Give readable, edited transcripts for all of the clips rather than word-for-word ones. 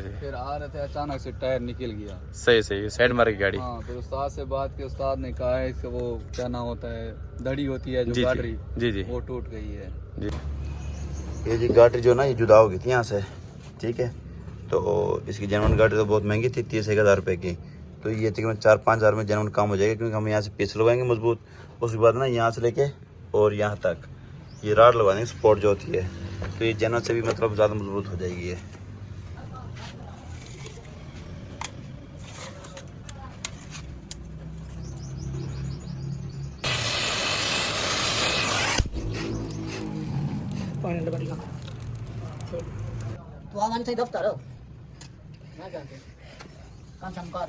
फिर आ रहे थे, अचानक से टायर निकल गया। सही सही, साइड मार की गाड़ी। हाँ, फिर उस्ताद से बात की, उस्ताद ने कहा है कि वो क्या नाम होता है, दड़ी होती है जो जी गाड़ी, जी जी वो टूट गई है जी। ये जी गाड़ी जो ना ये जुदा हो गई थी यहाँ से, ठीक है। तो इसकी जेनवन गाड़ी तो बहुत महंगी थी, 30,000 रुपये की। तो ये तकरीबन 4-5 हज़ार में जेनवन काम हो जाएगा, क्योंकि हम यहाँ से पीस लगवाएंगे मजबूत। उसके बाद ना यहाँ से लेके और यहाँ तक ये राड लगवा देंगे, स्पॉट जो होती है। तो ये जेनवन से भी मतलब ज़्यादा मजबूत हो जाएगी ये। तो आवाज से दफ्तर हो ना जाते काम संकार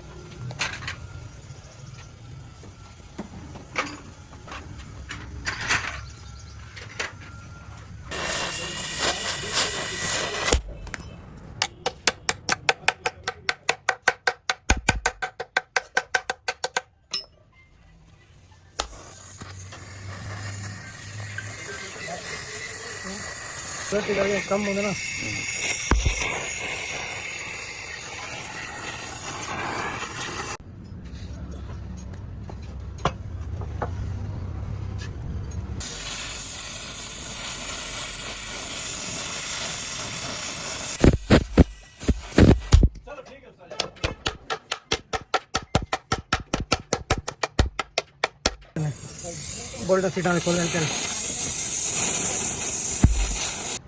कम होगा ना।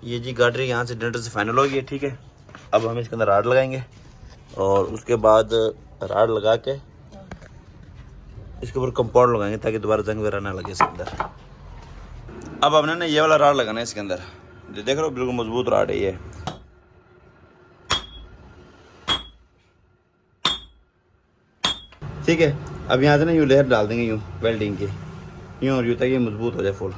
ये जी गाड़ी यहाँ से डेंटर से फाइनल हो गई है, ठीक है। अब हम इसके अंदर राड लगाएंगे और उसके बाद राड लगा के इसके ऊपर कंपाउंड लगाएंगे ताकि दोबारा जंग वगैरह ना लगे इसके अंदर। अब हमने ना ये वाला राड लगाना है इसके अंदर, जो देख रहे हो बिल्कुल मजबूत राड है ये। ठीक है, अब यहाँ से ना यूँ लेयर डाल देंगे, यूँ वेल्डिंग की, यूँ और यूँ ताकि ये मजबूत हो जाए फुल।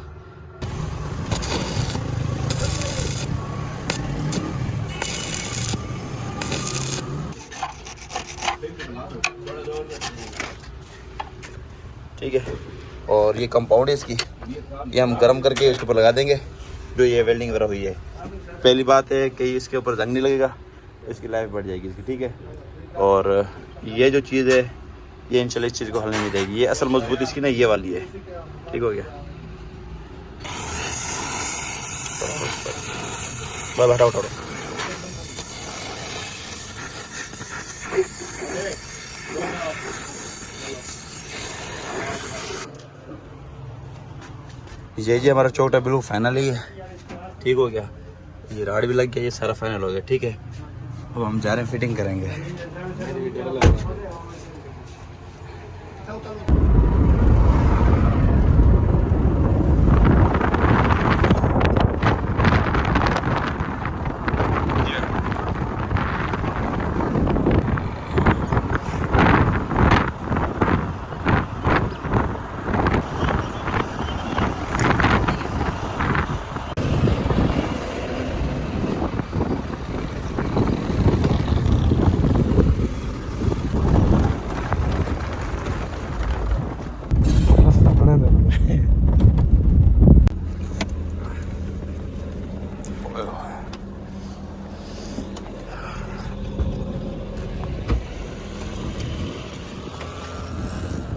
ठीक है, और ये कंपाउंड है इसकी, ये हम गर्म करके इसके ऊपर लगा देंगे जो ये वेल्डिंग वगैरह हुई है। पहली बात है कि इसके ऊपर जंग नहीं लगेगा, इसकी लाइफ बढ़ जाएगी इसकी, ठीक है। और ये जो चीज़ है ये इंशाल्लाह इस चीज़ को हलने नहीं देगी। ये असल मजबूती इसकी ना ये वाली है, ठीक हो गया। बस हटाओ हटाओ। ये जी हमारा चौकटा बिल्कुल फाइनल ही है, ठीक हो गया। ये राड भी लग गया, ये सारा फाइनल हो गया, ठीक है। अब हम जा रहे हैं फिटिंग करेंगे।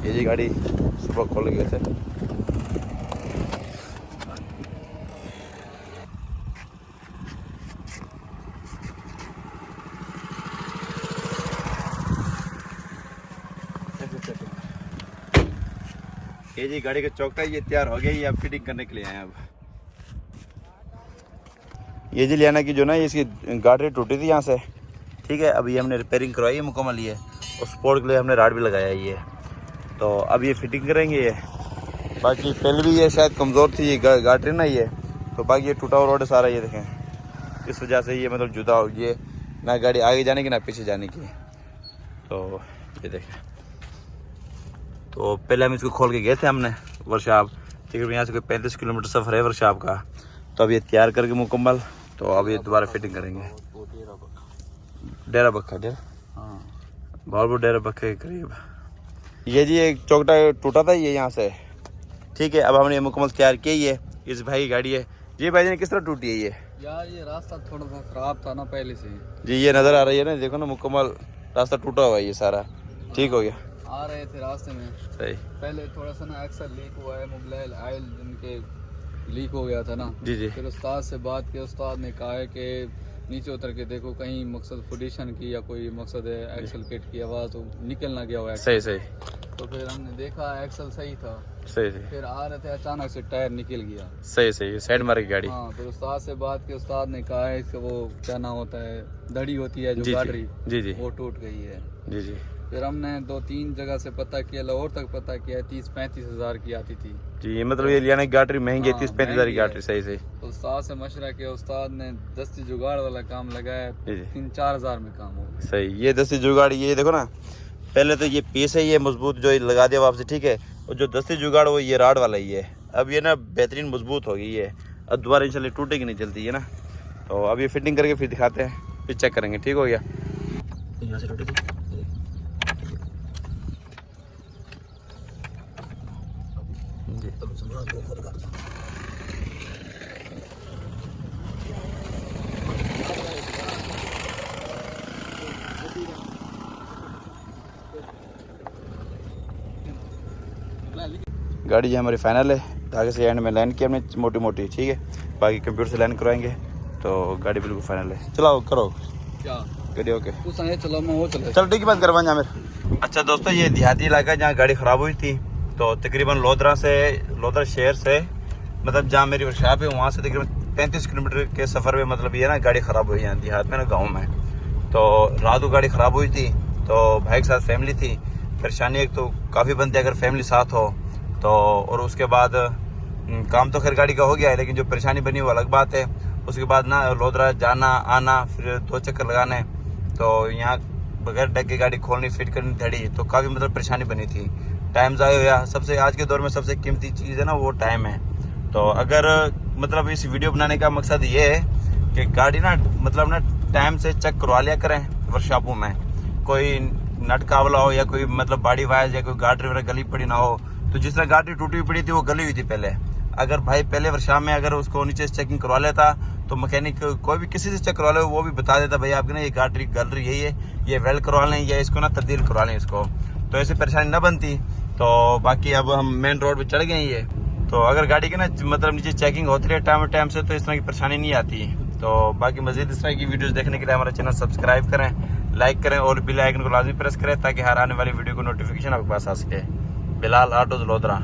ये जी गाड़ी सुबह खोल गए थे। ये जी गाड़ी का चौकटा ये तैयार हो गया, ये अब फिटिंग करने के लिए आए हैं। अब ये जी लियाना की जो ना इसकी गाड़ी टूटी थी यहाँ से, ठीक है। अब ये हमने रिपेयरिंग करवाई है मुकम्मल ये, और स्पोर्ट के लिए हमने राड भी लगाया है ये। तो अब ये फिटिंग करेंगे ये। बाकी पहले भी ये शायद कमज़ोर थी ये गाड़ी ना ये, तो बाकी ये टूटा हुआ रोड सारा ये देखें, इस वजह से ये मतलब जुदा हो गई, ना गाड़ी आगे जाने की ना पीछे जाने की। तो ये देखें, तो पहले हम इसको खोल के गए थे हमने वर्कशॉप, तकरीबन यहाँ से कोई 35 किलोमीटर सफ़र है वर्कशॉप का। तो अब ये तैयार करके मुकम्मल, तो अब ये दोबारा फिटिंग करेंगे। डेरा बक्खा, डेरा हाँ बहुत डेरा बक्खे के करीब। ये जी एक चौकटा टूटा था ये यहाँ से, ठीक है। अब हमने ये मुकम्मल तैयार किया, ये इस भाई की गाड़ी है। ये भाई ने किस तरह टूटी है ये? यार ये रास्ता थोड़ा सा खराब था ना पहले से। जी ये नज़र आ रही है ना, देखो ना मुकम्मल रास्ता टूटा हुआ है ये सारा, ठीक हो गया। आ रहे थे रास्ते में, सही। पहले थोड़ा सा ना एक्सल लीक हुआ है, मोबाइल आयल जिनके लीक हो गया था ना। जी जी फिर उस्ताद से बात की, उस्ताद ने कहा है कि नीचे उतर के देखो कहीं मकसद पोजीशन की या कोई मकसद है एक्सल किट की आवाज़ तो निकल ना गया हुआ है। सही सही तो फिर हमने देखा एक्सल सही था, सही सही फिर आ रहे थे अचानक से टायर निकल गया। सही सही, साइड मार की गाड़ी। हाँ, फिर उस्ताद से बात की, उस्ताद ने कहा है कि वो क्या ना होता है, दड़ी होती है जो जी गाड़ी, जी जी वो टूट गई है। जी जी फिर हमने 2-3 जगह से पता किया, लाहौर तक पता किया, 30-35 हज़ार की आती थी। जी ये मतलब ये लियाने की गाड़ी महंगी है, हाँ, 30-35 हज़ार की महंगी है। गाड़ी। सही सही तो उस्ताद से मशवरा किया, उस्ताद ने दस्ती जुगाड़ वाला काम लगाया, जी जी 3-4 हज़ार में काम हो गया। सही। ये दस्ती जुगाड़, ये देखो ना, पहले तो ये पीस है ये मजबूत जो ये लगा दिया वापसी, ठीक है। और जो दस्ती जुगाड़ वो ये राड वाला ही है, अब ये ना बेहतरीन मजबूत हो गई है, अब दोबारा इंशाल्लाह टूटेगी नहीं जल्दी है ना। तो अब ये फिटिंग करके फिर दिखाते हैं, फिर चेक करेंगे, ठीक हो गया। यहाँ से टूटेगी गाड़ी जो हमारी फाइनल है, धागे से एंड में लाइन की हमने मोटी मोटी, ठीक है। बाकी कंप्यूटर से लाइन करवाएंगे तो गाड़ी बिल्कुल फाइनल है। चलाओ करो क्या गाड़ी, ओके तू संगे चलो, मैं वो चले। चल ठीक है, बंद करवा जामिर। अच्छा दोस्तों, ये देहाती इलाका है जहाँ गाड़ी ख़राब हुई थी, तो तकरीबन लोधरा शहर से, मतलब जहाँ मेरी वर्कशॉप है वहाँ से तकरीबन 35 किलोमीटर के सफ़र में, मतलब ये ना गाड़ी ख़राब हुई है देहात में ना, गाँव में। तो रात को गाड़ी ख़राब हुई थी, तो भाई के साथ फैमिली थी। परेशानी एक तो काफ़ी बनती है अगर फैमिली साथ हो तो, और उसके बाद काम तो खैर गाड़ी का हो गया है, लेकिन जो परेशानी बनी वो अलग बात है। उसके बाद ना लोधरा जाना आना, फिर 2 चक्कर लगाने, तो यहाँ बगैर डग के गाड़ी खोलनी फिट करनी धड़ी, तो काफ़ी मतलब परेशानी बनी थी, टाइम ज़ाया हुआ। सबसे आज के दौर में सबसे कीमती चीज़ है ना वो टाइम है। तो अगर मतलब इस वीडियो बनाने का मकसद ये है कि गाड़ी ना मतलब ना टाइम से चेक करवा लिया करें वर्कशॉपों में, कोई नट कावला हो या कोई मतलब बॉडी वाइज या कोई गाड़ी वगैरह गली पड़ी ना हो। तो जिस तरह गाड़ी टूटी पड़ी थी वो गली हुई थी पहले, अगर भाई पहले वर्कशॉप में अगर उसको नीचे से चेकिंग करवा लेता तो मैकेनिक कोई भी किसी से चेक करवा ले वो भी बता देता भाई आपकी ना ये गाड़ी गल रही है, ये वेल्ड करवा लें या इसको ना तब्दील करवा लें इसको, तो ऐसी परेशानी ना बनती। तो बाकी अब हम मेन रोड पे चढ़ गए ये, तो अगर गाड़ी की ना मतलब नीचे चेकिंग होती रहे टाइम से तो इस तरह की परेशानी नहीं आती। तो बाकी मज़ीद इस तरह की वीडियोस देखने के लिए हमारा चैनल सब्सक्राइब करें, लाइक करें और बेल आइकन को लाजमी प्रेस करें ताकि हर आने वाली वीडियो को नोटिफिकेशन आपके पास आ सके। बिलाल ऑटोज लोधरा।